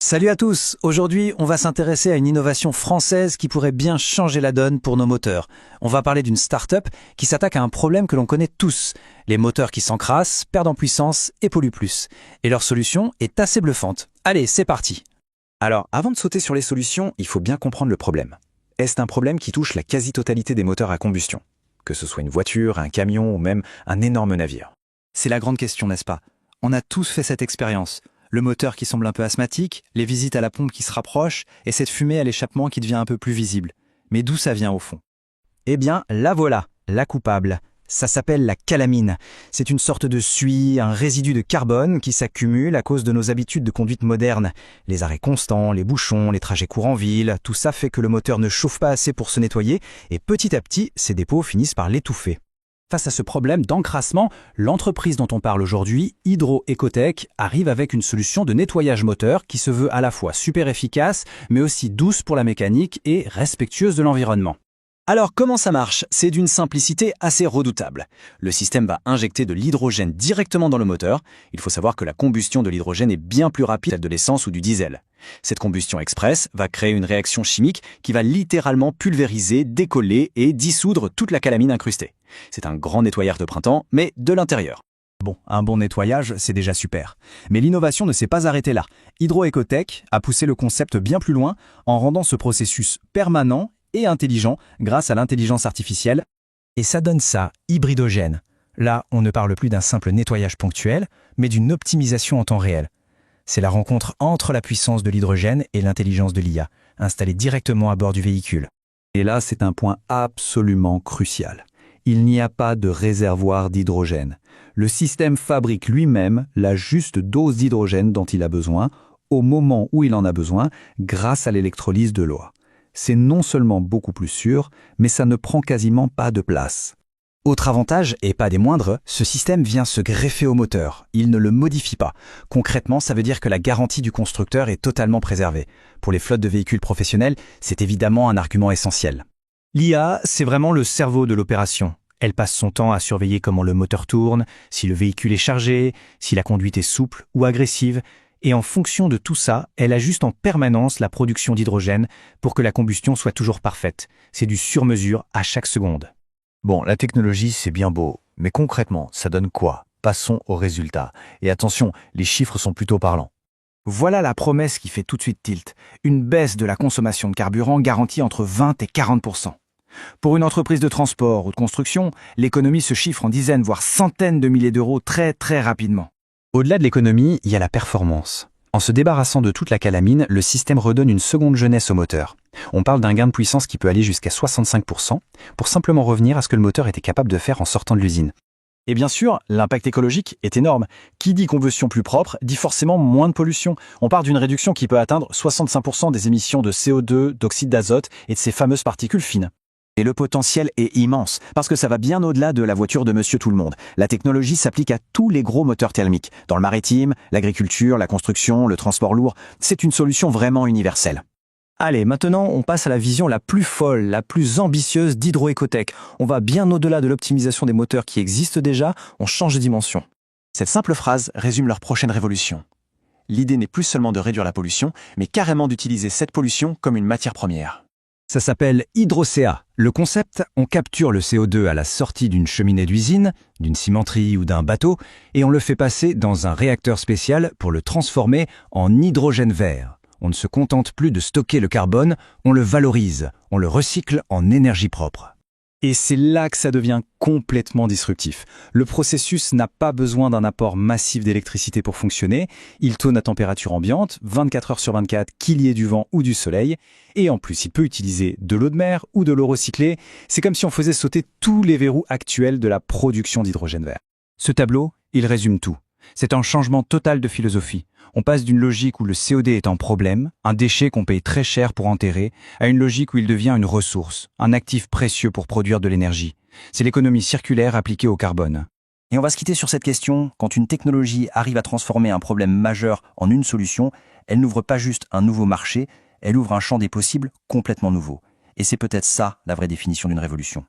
Salut à tous. Aujourd'hui, on va s'intéresser à une innovation française qui pourrait bien changer la donne pour nos moteurs. On va parler d'une start-up qui s'attaque à un problème que l'on connaît tous. Les moteurs qui s'encrassent, perdent en puissance et polluent plus. Et leur solution est assez bluffante. Allez, c'est parti. Alors, avant de sauter sur les solutions, il faut bien comprendre le problème. Est-ce un problème qui touche la quasi-totalité des moteurs à combustion? Que ce soit une voiture, un camion ou même un énorme navire. C'est la grande question, n'est-ce pas? On a tous fait cette expérience. Le moteur qui semble un peu asthmatique, les visites à la pompe qui se rapprochent et cette fumée à l'échappement qui devient un peu plus visible. Mais d'où ça vient au fond? Eh bien, la voilà, la coupable. Ça s'appelle la calamine. C'est une sorte de suie, un résidu de carbone qui s'accumule à cause de nos habitudes de conduite modernes. Les arrêts constants, les bouchons, les trajets courts en ville, tout ça fait que le moteur ne chauffe pas assez pour se nettoyer et petit à petit, ces dépôts finissent par l'étouffer. Face à ce problème d'encrassement, l'entreprise dont on parle aujourd'hui, Hydro-Ecotech, arrive avec une solution de nettoyage moteur qui se veut à la fois super efficace, mais aussi douce pour la mécanique et respectueuse de l'environnement. Alors comment ça marche? C'est d'une simplicité assez redoutable. Le système va injecter de l'hydrogène directement dans le moteur. Il faut savoir que la combustion de l'hydrogène est bien plus rapide que celle de l'essence ou du diesel. Cette combustion express va créer une réaction chimique qui va littéralement pulvériser, décoller et dissoudre toute la calamine incrustée. C'est un grand nettoyeur de printemps, mais de l'intérieur. Bon, un bon nettoyage, c'est déjà super. Mais l'innovation ne s'est pas arrêtée là. Hydro-Ecotech a poussé le concept bien plus loin en rendant ce processus permanent et intelligent grâce à l'intelligence artificielle. Et ça donne ça, hybridogène. Là, on ne parle plus d'un simple nettoyage ponctuel, mais d'une optimisation en temps réel. C'est la rencontre entre la puissance de l'hydrogène et l'intelligence de l'IA, installée directement à bord du véhicule. Et là, c'est un point absolument crucial. Il n'y a pas de réservoir d'hydrogène. Le système fabrique lui-même la juste dose d'hydrogène dont il a besoin, au moment où il en a besoin, grâce à l'électrolyse de l'eau. C'est non seulement beaucoup plus sûr, mais ça ne prend quasiment pas de place. Autre avantage, et pas des moindres, ce système vient se greffer au moteur. Il ne le modifie pas. Concrètement, ça veut dire que la garantie du constructeur est totalement préservée. Pour les flottes de véhicules professionnels, c'est évidemment un argument essentiel. L'IA, c'est vraiment le cerveau de l'opération. Elle passe son temps à surveiller comment le moteur tourne, si le véhicule est chargé, si la conduite est souple ou agressive, et en fonction de tout ça, elle ajuste en permanence la production d'hydrogène pour que la combustion soit toujours parfaite. C'est du sur-mesure à chaque seconde. Bon, la technologie, c'est bien beau, mais concrètement, ça donne quoi? Passons aux résultats. Et attention, les chiffres sont plutôt parlants. Voilà la promesse qui fait tout de suite tilt. Une baisse de la consommation de carburant garantie entre 20 et 40%. Pour une entreprise de transport ou de construction, l'économie se chiffre en dizaines, voire centaines de milliers d'euros très rapidement. Au-delà de l'économie, il y a la performance. En se débarrassant de toute la calamine, le système redonne une seconde jeunesse au moteur. On parle d'un gain de puissance qui peut aller jusqu'à 65% pour simplement revenir à ce que le moteur était capable de faire en sortant de l'usine. Et bien sûr, l'impact écologique est énorme. Qui dit combustion plus propre, dit forcément moins de pollution. On part d'une réduction qui peut atteindre 65% des émissions de CO2, d'oxyde d'azote et de ces fameuses particules fines. Et le potentiel est immense, parce que ça va bien au-delà de la voiture de Monsieur Tout-le-Monde. La technologie s'applique à tous les gros moteurs thermiques. Dans le maritime, l'agriculture, la construction, le transport lourd, c'est une solution vraiment universelle. Allez, maintenant, on passe à la vision la plus folle, la plus ambitieuse d'Hydro-Ecotech. On va bien au-delà de l'optimisation des moteurs qui existent déjà, on change de dimension. Cette simple phrase résume leur prochaine révolution. L'idée n'est plus seulement de réduire la pollution, mais carrément d'utiliser cette pollution comme une matière première. Ça s'appelle HydroCA. Le concept, on capture le CO2 à la sortie d'une cheminée d'usine, d'une cimenterie ou d'un bateau, et on le fait passer dans un réacteur spécial pour le transformer en hydrogène vert. On ne se contente plus de stocker le carbone, on le valorise, on le recycle en énergie propre. Et c'est là que ça devient complètement disruptif. Le processus n'a pas besoin d'un apport massif d'électricité pour fonctionner. Il tourne à température ambiante, 24 heures sur 24, qu'il y ait du vent ou du soleil. Et en plus, il peut utiliser de l'eau de mer ou de l'eau recyclée. C'est comme si on faisait sauter tous les verrous actuels de la production d'hydrogène vert. Ce tableau, il résume tout. C'est un changement total de philosophie. On passe d'une logique où le CO2 est un problème, un déchet qu'on paye très cher pour enterrer, à une logique où il devient une ressource, un actif précieux pour produire de l'énergie. C'est l'économie circulaire appliquée au carbone. Et on va se quitter sur cette question. Quand une technologie arrive à transformer un problème majeur en une solution, elle n'ouvre pas juste un nouveau marché, elle ouvre un champ des possibles complètement nouveau. Et c'est peut-être ça la vraie définition d'une révolution.